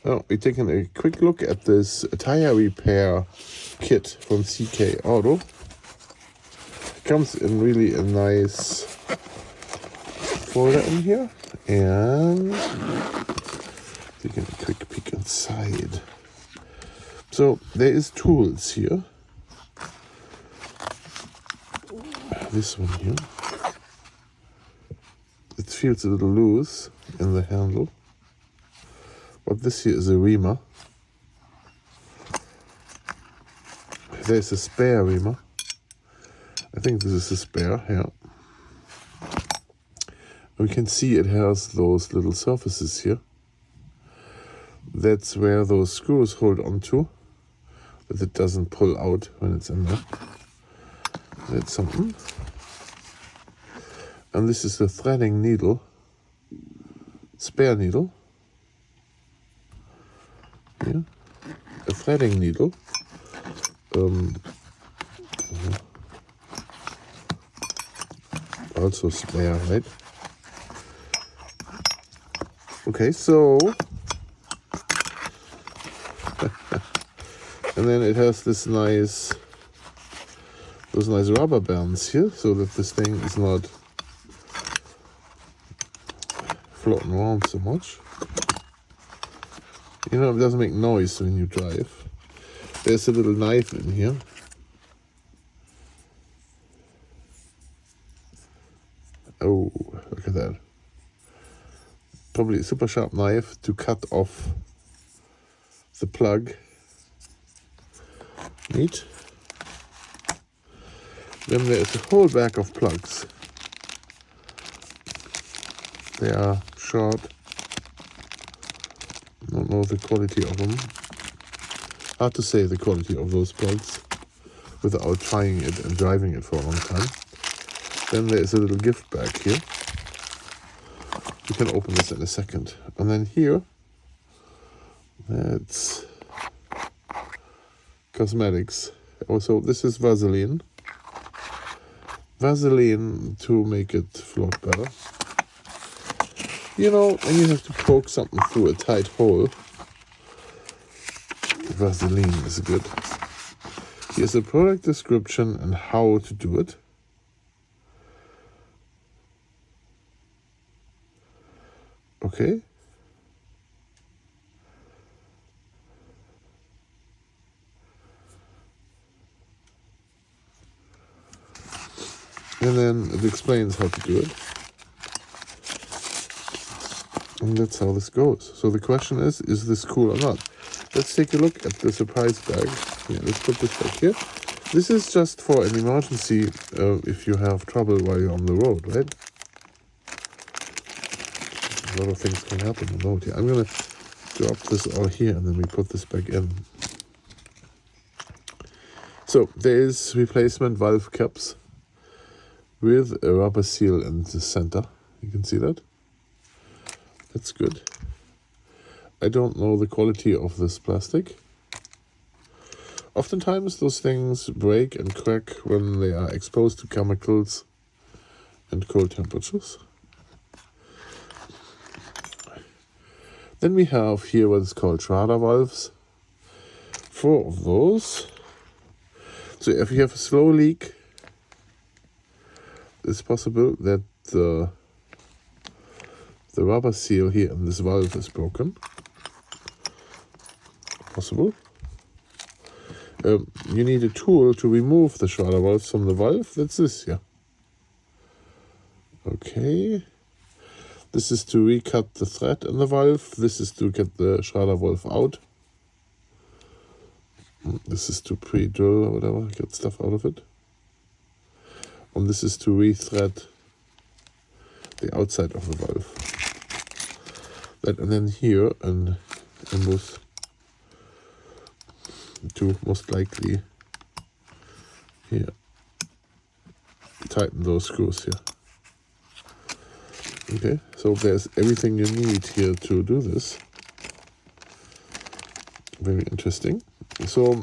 Now we're taking a quick look at this tire repair kit from CK Auto. It comes in really a nice folder in here, and taking a quick peek inside. So there is tools here. This one here. It feels a little loose in the handle. But this here is a reamer. There's a spare reamer. I think this is a spare, yeah. We can see it has those little surfaces here. That's where those screws hold onto, that it doesn't pull out when it's in there. That's something. And this is a threading needle, spare needle. Here, a threading needle. Also spare, right? Okay, so and then it has this those nice rubber bands here, so that this thing is not floating around so much. You know, it doesn't make noise when you drive. There's a little knife in here. Oh, look at that. Probably a super sharp knife to cut off the plug. Neat. Then there's a whole bag of plugs. They are short. Don't know the quality of them. Hard to say the quality of those plugs without trying it and driving it for a long time. Then there's a little gift bag here. We can open this in a second. And then here, that's cosmetics. Also, this is Vaseline. Vaseline to make it float better. You know, when you have to poke something through a tight hole, Vaseline is good. Here's a product description and how to do it. Okay. And then it explains how to do it. And that's how this goes. So the question is this cool or not? Let's take a look at the surprise bag. Yeah, let's put this back here. This is just for an emergency if you have trouble while you're on the road, right? A lot of things can happen on the road here. I'm going to drop this all here and then we put this back in. So there is replacement valve caps with a rubber seal in the center. You can see that. That's good. I don't know the quality of this plastic. Oftentimes those things break and crack when they are exposed to chemicals and cold temperatures. Then we have here what is called Schrader valves. 4 of those. So if you have a slow leak, it's possible that the rubber seal here in this valve is broken. Possible. You need a tool to remove the Schrader valves from the valve. That's this here. Okay. This is to recut the thread in the valve. This is to get the Schrader valve out. This is to pre-drill or whatever, get stuff out of it. And this is to rethread the outside of the valve. And then here, and with to most likely here tighten those screws here. Okay, so there's everything you need here to do this. Very interesting. So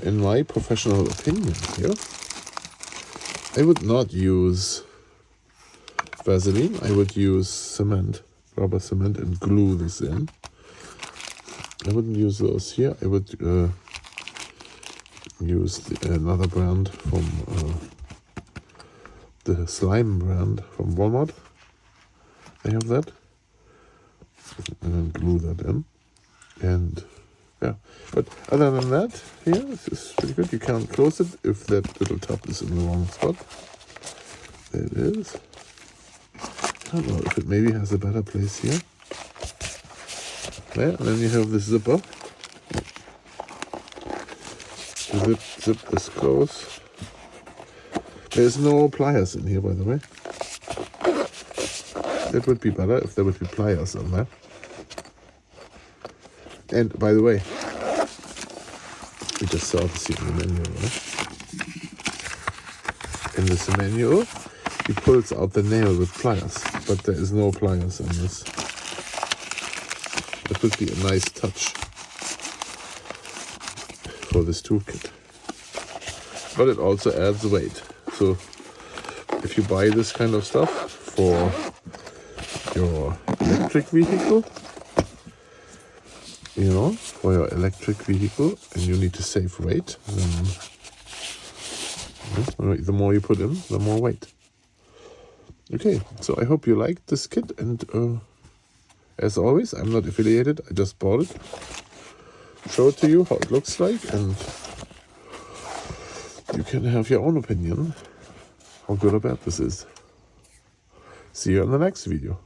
in my professional opinion here, I would not use Vaseline, I would use cement. rubber cement and glue this in. I wouldn't use those here. I would use another brand from the slime brand from Walmart. They have that. And then glue that in. And yeah, but other than that, here, this is pretty good. You can't close it if that little top is in the wrong spot. There it is. I don't know if it maybe has a better place here. There, and then you have this zipper. Zip this close. There's no pliers in here, by the way. It would be better if there would be pliers on there. And by the way, we just saw this here in the manual, right? In this manual, he pulls out the nail with pliers, but there is no pliers in this. That would be a nice touch for this toolkit. But it also adds weight. So if you buy this kind of stuff for your electric vehicle, for your electric vehicle, and you need to save weight, then the more you put in, the more weight. Okay, so I hope you liked this kit, and as always, I'm not affiliated, I just bought it. Show it to you how it looks like, and you can have your own opinion how good or bad this is. See you in the next video.